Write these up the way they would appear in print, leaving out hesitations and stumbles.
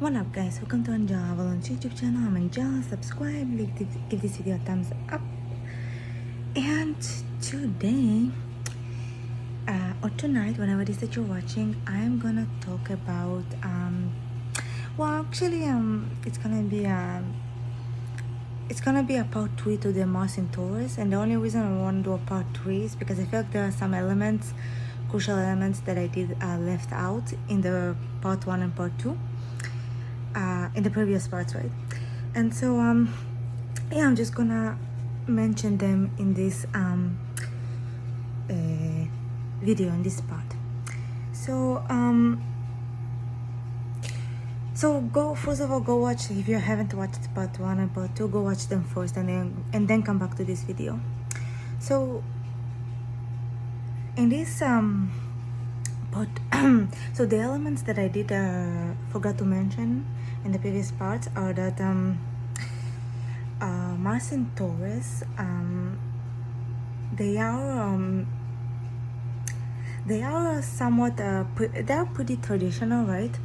What up guys, welcome to angelasavalon's YouTube channel. I'm Angela, subscribe, give this video a thumbs up. And today, or tonight, whenever it is that you're watching, I'm gonna talk about, it's gonna be a part 3 to the Mars in Taurus. And the only reason I want to do a part 3 is because I feel like there are some elements, crucial elements that I did left out in the part 1 and part 2. In the previous parts, right? And so I'm just gonna mention them in this video, in this part. So first of all, go watch, if you haven't watched part 1 and part 2, go watch them first and then come back to this video. So in this but so the elements that I did forgot to mention in the previous parts are that Mars and Taurus, they are somewhat they are pretty traditional, right?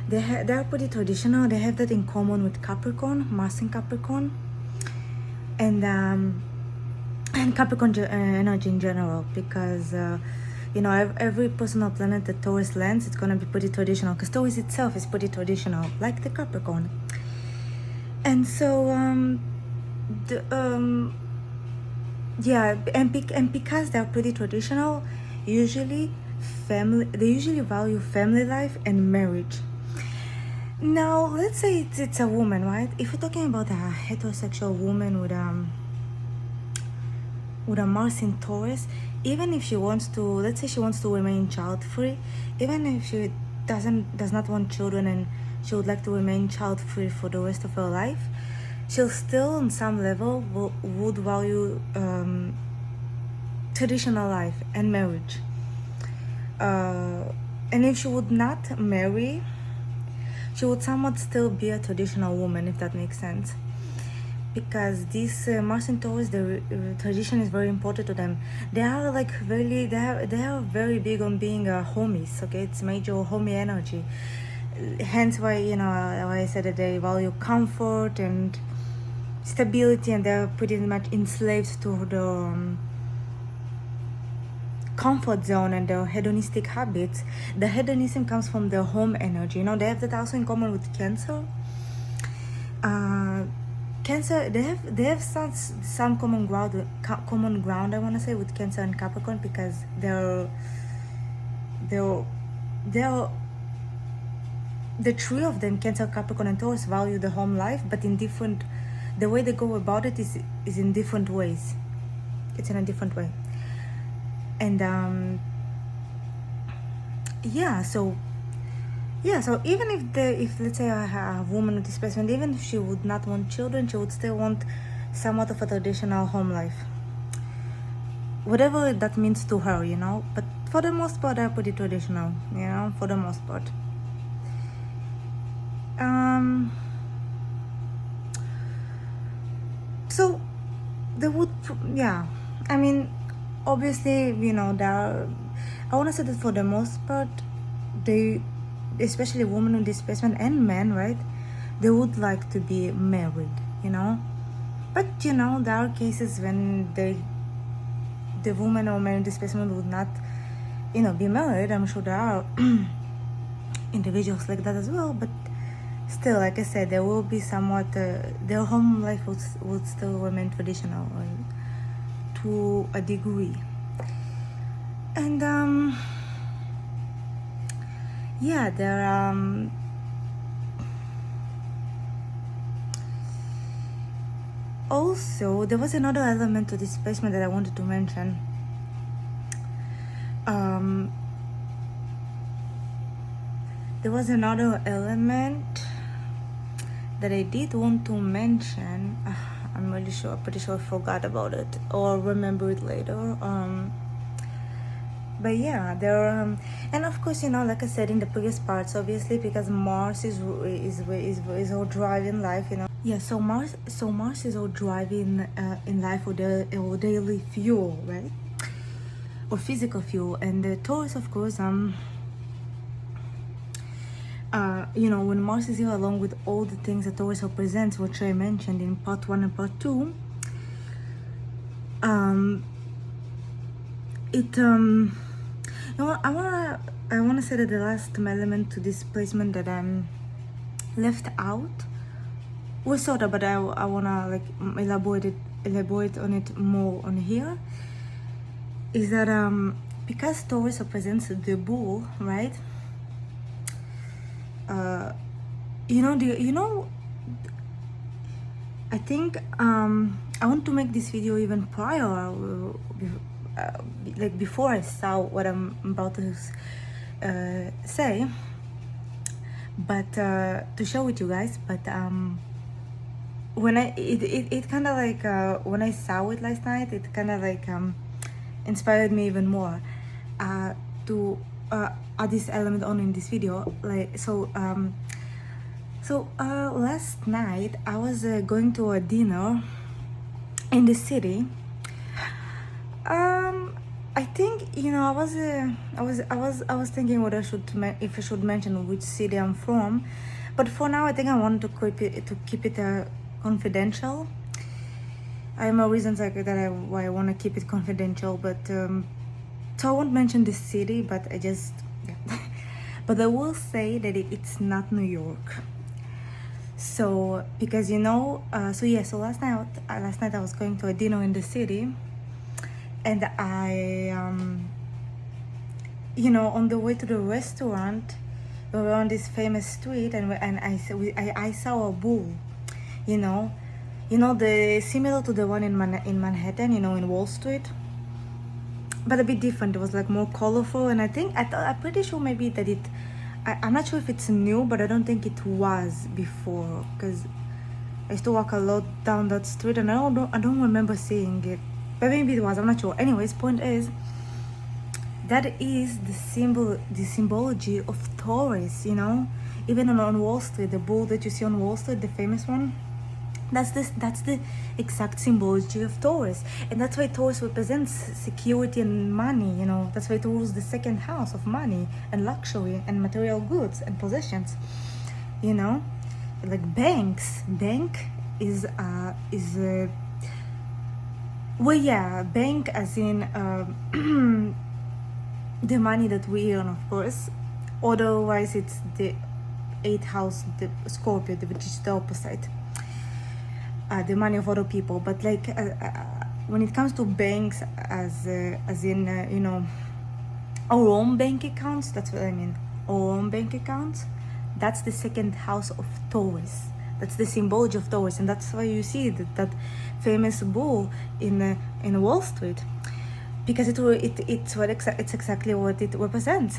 They are pretty traditional. They have that in common with Capricorn, Mars in Capricorn, and Capricorn energy in general, because every personal planet that Taurus lands, it's gonna be pretty traditional, because Taurus itself is pretty traditional, like the Capricorn. And so and because they're pretty traditional, they usually value family life and marriage. Now let's say it's a woman, right? If we're talking about a heterosexual woman with a Mars in Taurus, even if she wants to, let's say she wants to remain child free, even if she does not want children and she would like to remain child free for the rest of her life, she'll still on some level would value traditional life and marriage. And if she would not marry, she would somewhat still be a traditional woman, if that makes sense. Because this Mars and Taurus, the tradition is very important to them. They are like they are very big on being homies. Okay, it's major homie energy. Hence why why I said that they value comfort and stability, and they're pretty much enslaved to the comfort zone and their hedonistic habits. The hedonism comes from their home energy. They have that also in common with Cancer. Cancer, they have some common ground. I want to say, with Cancer and Capricorn, because they're the three of them, Cancer, Capricorn, and Taurus, value the home life, but in different. The way they go about it is in different ways. It's in a different way, and so even if let's say I have a woman with this placement, even if she would not want children, she would still want somewhat of a traditional home life, whatever that means to her, but for the most part they're pretty traditional, for the most part. So they would, obviously, there are, I want to say that for the most part, they, especially women with displacement and men, right, they would like to be married, but there are cases when the woman or man with displacement would not be married. I'm sure there are individuals like that as well, but still, like I said, there will be somewhat their home life would still remain traditional, to a degree. And there also, there was another element to this placement that I wanted to mention. There was another element that I did want to mention. I'm pretty sure I forgot about it or remember it later. But yeah, there are, and of course, like I said in the previous parts, obviously, because Mars is our drive in life, Yeah, so Mars is our drive in life, or daily fuel, right? Or physical fuel, and the Taurus, of course, you know, when Mars is here, along with all the things that Taurus represents, which I mentioned in part 1 and part 2, you know, I wanna say that the last element to this placement that I'm left out was sort of, but I wanna like elaborate on it more on here, is that because Taurus represents the bull, right? You know, I think I want to make this video even prior, like before I saw what I'm about to say, but to share with you guys. But when it kind of like when I saw it last night, it kind of like inspired me even more to add this element on in this video. Like so last night I was going to a dinner in the city. I think, you know, I was thinking what I should if I should mention which city I'm from, but for now I think I want to keep it confidential. I have my reasons like that why I want to keep it confidential, but so I won't mention the city, but I just but I will say that it's not New York. So because you know, so last night I was going to a dinner in the city, and I you know, on the way to the restaurant, we were on this famous street, and I saw a bull, you know, the similar to the one in Manhattan, you know, in Wall Street, but a bit different. It was like more colorful, and I'm pretty sure maybe that I'm not sure if it's new, but I don't think it was before, because I used to walk a lot down that street, and I don't remember seeing it, but maybe it was. I'm not sure. Anyways, point is that is the symbology of Taurus. You know, even on Wall Street, the bull that you see on Wall Street, the famous one. That's the exact symbology of Taurus, and that's why Taurus represents security and money. You know, that's why it rules the second house of money and luxury and material goods and possessions. You know, like bank is well, yeah, bank as in the money that we earn, of course. Otherwise, it's the 8th house, the Scorpio, which is the opposite. The money of other people. But like when it comes to banks, as in you know, our own bank accounts, that's what I mean, our own bank accounts, that's the second house of Taurus. That's the symbology of Taurus, and that's why you see that famous bull in Wall Street, because it's exactly what it represents.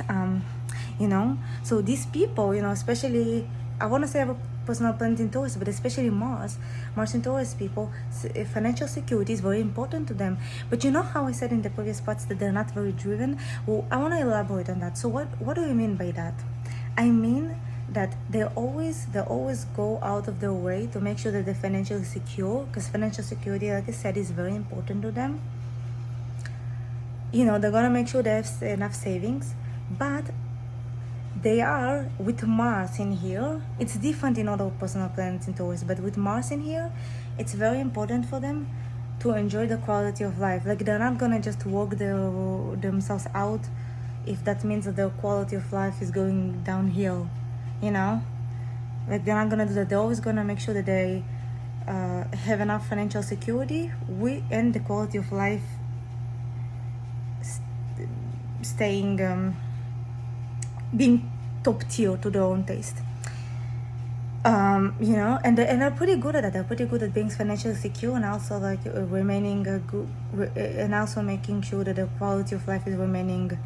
You know, so these people, you know, especially, I want to say about personal planet in Taurus, but especially Mars in Taurus people, financial security is very important to them. But you know how I said in the previous parts that they're not very driven? Well, I want to elaborate on that. So what do I mean by that? I mean that they always go out of their way to make sure that they're financially secure, because financial security, like I said, is very important to them. You know, they're gonna make sure they have enough savings, but they are, with Mars in here, it's different in other personal planets in Taurus, but with Mars in here, it's very important for them to enjoy the quality of life. Like, they're not gonna just work themselves out if that means that their quality of life is going downhill, you know? Like, they're not gonna do that. They're always gonna make sure that they have enough financial security and the quality of life staying being top tier to their own taste. You know, and they're pretty good at that. They're pretty good at being financially secure, and also like remaining good, and also making sure that the quality of life is remaining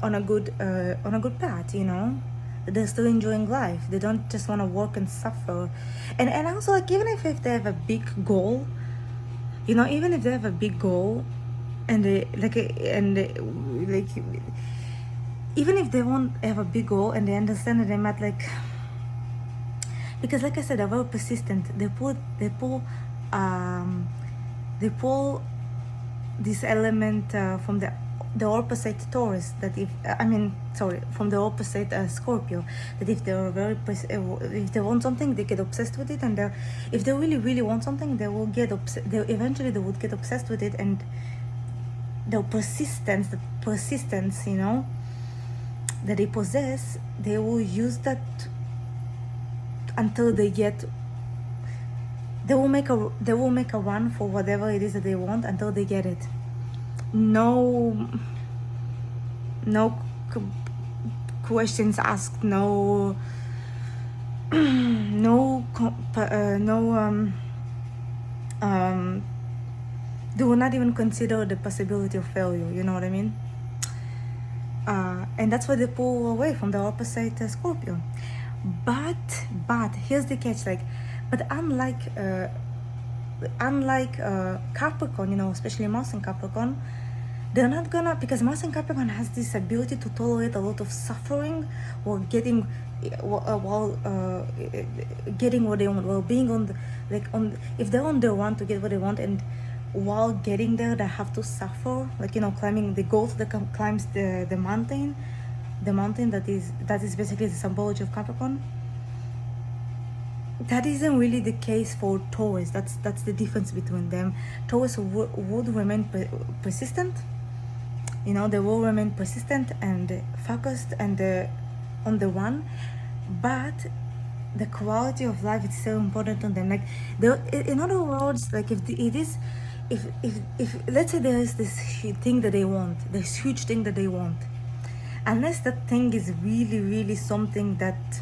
on a good path. You know, that they're still enjoying life. They don't just want to work and suffer. And also, like, even if they have a big goal, you know, even if they have a big goal, and even if they won't have a big goal and they understand that they might, like, because like I said, they're very persistent. They pull this element from the the opposite Taurus, that if from the opposite Scorpio, that if they're if they want something, they get obsessed with it, and if they really really want something, they will get eventually they would get obsessed with it, and the persistence, you know, that they possess, they will use that until they get. They will make a run for whatever it is that they want until they get it. No questions asked, no they will not even consider the possibility of failure, you know what I mean? And that's why they pull away from the opposite Scorpio. But here's the catch, like, but unlike Capricorn, you know, especially Mars and Capricorn, they're not gonna, because Mars and Capricorn has this ability to tolerate a lot of suffering while getting getting what they want, while being on the, if they're on the run to get what they want, and while getting there they have to suffer, like, you know, climbing the goat that climbs the mountain that is basically the symbology of Capricorn. That isn't really the case for Taurus. That's the difference between them. Taurus would remain persistent, you know, they will remain persistent and focused and on the run, but the quality of life is so important to them. Like, in other words, like, if let's say there is this thing that they want, this huge thing that they want, unless that thing is really really something that's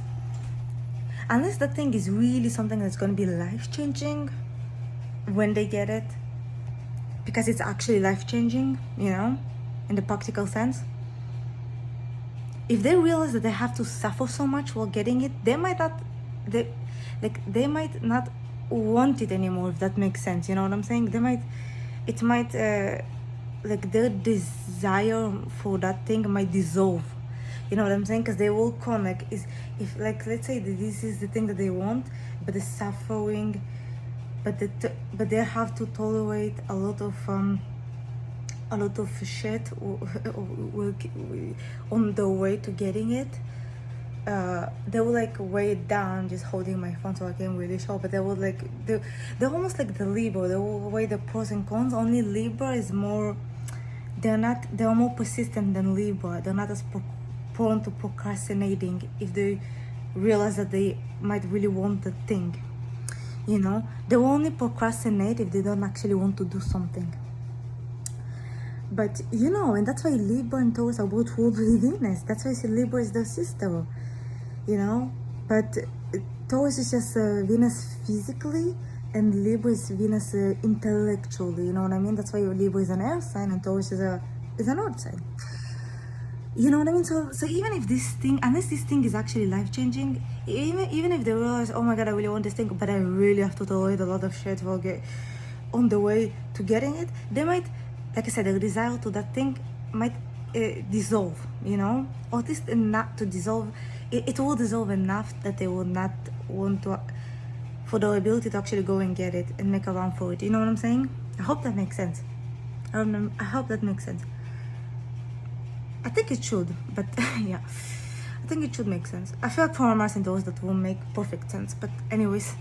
going to be life-changing when they get it, because it's actually life-changing, you know, in the practical sense. If they realize that they have to suffer so much while getting it, they might not want it anymore, if that makes sense, you know what I'm saying? Like, their desire for that thing might dissolve, you know what I'm saying? Because they will come, like, if like, let's say that this is the thing that they want, but the suffering, but they have to tolerate a lot of shit on the way to getting it. They will, like, weigh it down. Just holding my phone so I can't really show, but they will, like, they're almost like the Libra. They will weigh the pros and cons. Only Libra is more, they're more persistent than Libra. They're not as prone to procrastinating if they realize that they might really want the thing, you know. They will only procrastinate if they don't actually want to do something. But, you know, and that's why Libra and Taurus are both ruled with Venus. That's why Libra is their sister, you know. But Taurus is just Venus physically, and Libra is Venus intellectually, you know what I mean? That's why Libra is an air sign and Taurus is an earth sign. You know what I mean? So even if this thing, unless this thing is actually life-changing, even if they realize, oh my god, I really want this thing, but I really have to tolerate a lot of shit while on the way to getting it, they might, like I said, their desire to that thing might dissolve, you know? Or at least not to dissolve. It will dissolve enough that they will not want to, for the ability to actually go and get it and make a run for it. You know what I'm saying? I hope that makes sense. I hope that makes sense. I think it should, but yeah, I think it should make sense. I feel like for Mars and Taurus that will make perfect sense. But anyways,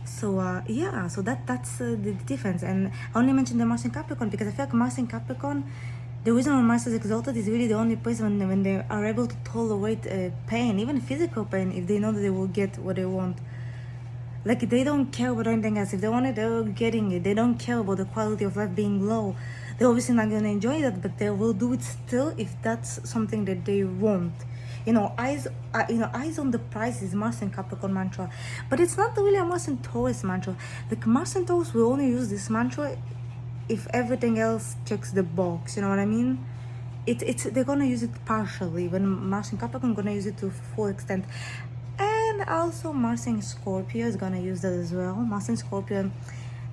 so yeah, so that's the difference. And I only mentioned the Mars and Capricorn because I feel like Mars and Capricorn, the reason why Mars is exalted is really the only place when they are able to tolerate pain, even physical pain, if they know that they will get what they want. Like, they don't care about anything else. If they want it, they're getting it. They don't care about the quality of life being low. They're obviously not going to enjoy that, but they will do it still if that's something that they want. You know, eyes on the prize is Mars and Capricorn mantra, but it's not really a Mars and Taurus mantra. Like, Mars and Taurus will only use this mantra if everything else checks the box. You know what I mean? They're gonna use it partially. When Mars and Capricorn gonna use it to full extent, and also Mars and Scorpio is gonna use that as well. Mars and Scorpio,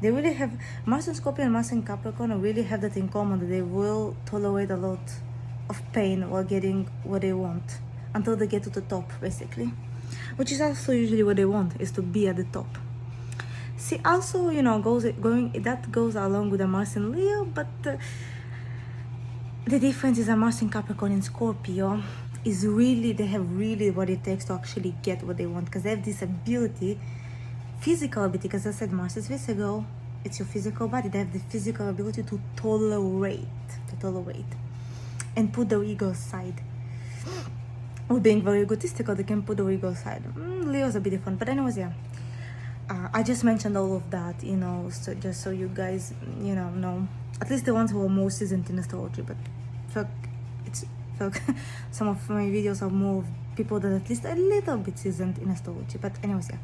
they really have, Mars and Scorpio and Mars and Capricorn really have that in common, that they will tolerate a lot of pain while getting what they want until they get to the top, basically, which is also usually what they want, is to be at the top. See, also, you know, that goes along with the Mars and Leo, but the difference is a Mars in Capricorn and Scorpio is really, they have really what it takes to actually get what they want, because they have this ability, physical ability, because I said Mars is physical, it's your physical body. They have the physical ability to tolerate and put their ego aside. Or being very egotistical, they can put their ego aside. Leo's a bit different, but anyways, yeah. I just mentioned all of that, you know, so just so you guys, you know, at least the ones who are more seasoned in astrology. But fuck, some of my videos are more people that at least a little bit seasoned in astrology. But anyways, yeah.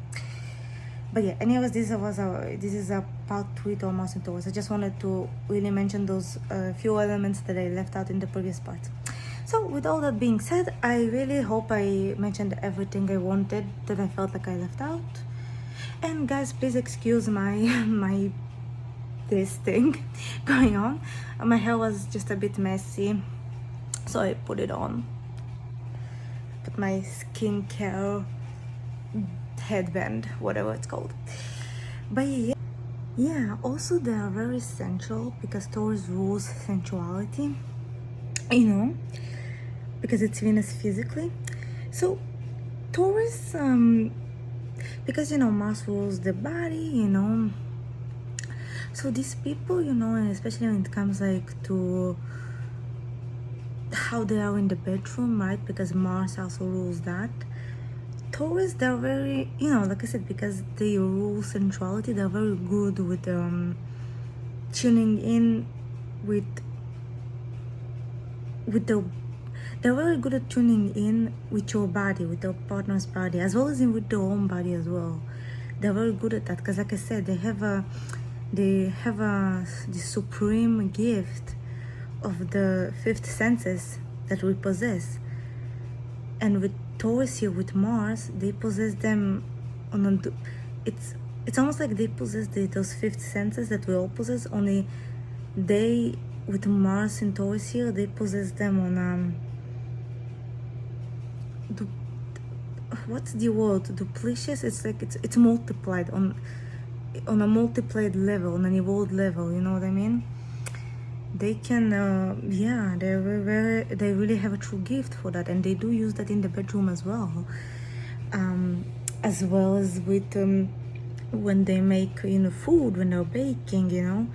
But yeah, anyways, this is a part 3 to Mars and Taurus. I just wanted to really mention those few elements that I left out in the previous part. So with all that being said, I really hope I mentioned everything I wanted that I felt like I left out. And guys, please excuse my this thing going on. My hair was just a bit messy, so I put it on. Put my skincare headband, whatever it's called. But yeah, also they are very sensual, because Taurus rules sensuality, you know, because it's Venus physically. So Taurus, because, you know, Mars rules the body, you know, so these people, you know, and especially when it comes like to how they are in the bedroom, right, because Mars also rules that. Taurus, they're very, you know, like I said, because they rule sensuality, they're very good with tuning in with the, they're very good at tuning in with your body, with your partner's body, as well as in with their own body as well. They're very good at that, because like I said, they have the supreme gift of the fifth senses that we possess. And with Taurus here, with Mars, they possess them on it's almost like they possess those fifth senses that we all possess, only they, with Mars and Taurus here, they possess them on what's the word, duplicious? It's like it's multiplied on a multiplied level, on an evolved level, you know what I mean? They can yeah, they really have a true gift for that, and they do use that in the bedroom as well, as well as with when they make, you know, food, when they're baking, you know,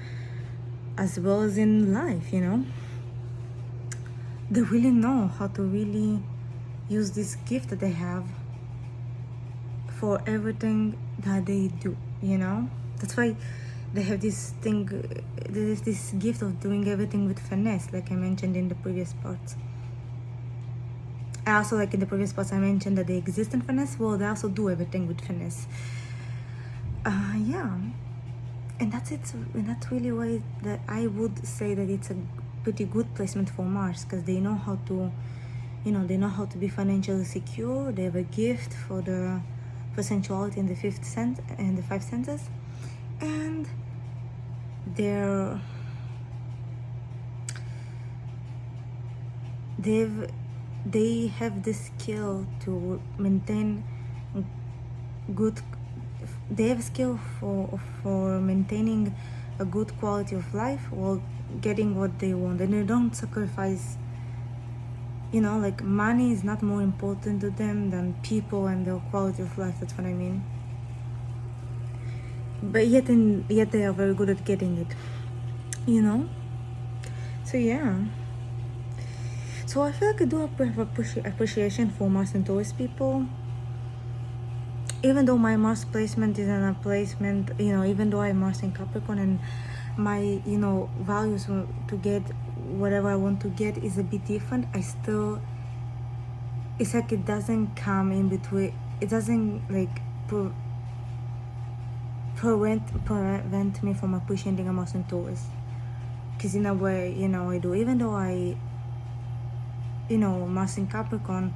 as well as in life, you know. They really know how to really use this gift that they have for everything that they do, you know. That's why they have this thing, there's this gift of doing everything with finesse, like I mentioned in the previous parts. I also, like in the previous parts, I mentioned that they exist in finesse. Well, they also do everything with finesse. Yeah, and that's it. And that's really why that I would say that it's a pretty good placement for Mars, because they know how to, you know, they know how to be financially secure. They have a gift for sensuality in the fifth sense and the five senses, and they have the skill to maintain good. They have skill for maintaining a good quality of life while getting what they want, and they don't sacrifice. You know, like money is not more important to them than people and their quality of life. That's what I mean. But yet they are very good at getting it, you know. So yeah, so I feel like I do have appreciation for Mars and Taurus people, even though my Mars placement is in a placement, you know, even though I'm Mars in Capricorn, and my, you know, values to get whatever I want to get is a bit different. I still, it's like it doesn't come in between, it doesn't like prevent me from appreciating a Mars and Taurus, because in a way, you know, I do, even though I, you know, Mars in Capricorn,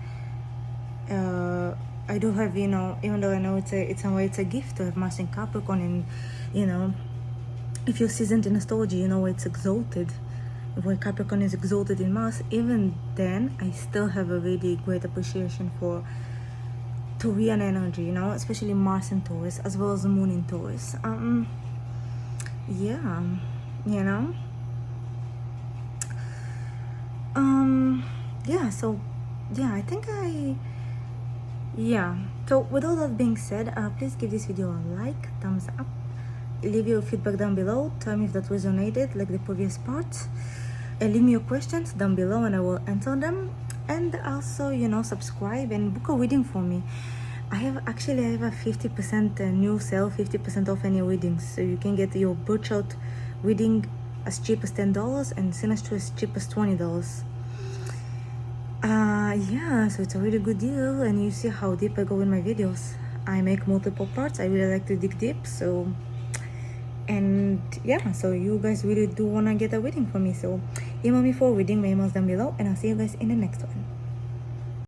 I do have, you know, even though I know it's a gift to have Mars in Capricorn, and, you know, if you're seasoned in astrology, you know it's exalted, where Capricorn is exalted in Mars. Even then, I still have a really great appreciation for Taurian energy, you know, especially Mars in Taurus, as well as the Moon in Taurus. Yeah, you know. Yeah, so yeah, I think yeah, so with all that being said, please give this video a like, thumbs up, leave your feedback down below, tell me if that resonated like the previous part, and leave me your questions down below and I will answer them. And also, you know, subscribe and book a reading for me. I have a 50% new sale, 50% off any readings, so you can get your birth chart reading as cheap as $10 and Sinastro as cheap as $20. Yeah, so it's a really good deal, and you see how deep I go in my videos. I make multiple parts. I really like to dig deep, so, and yeah, so you guys really do want to get a reading from me, so email me for a reading. My email's down below, and I'll see you guys in the next one.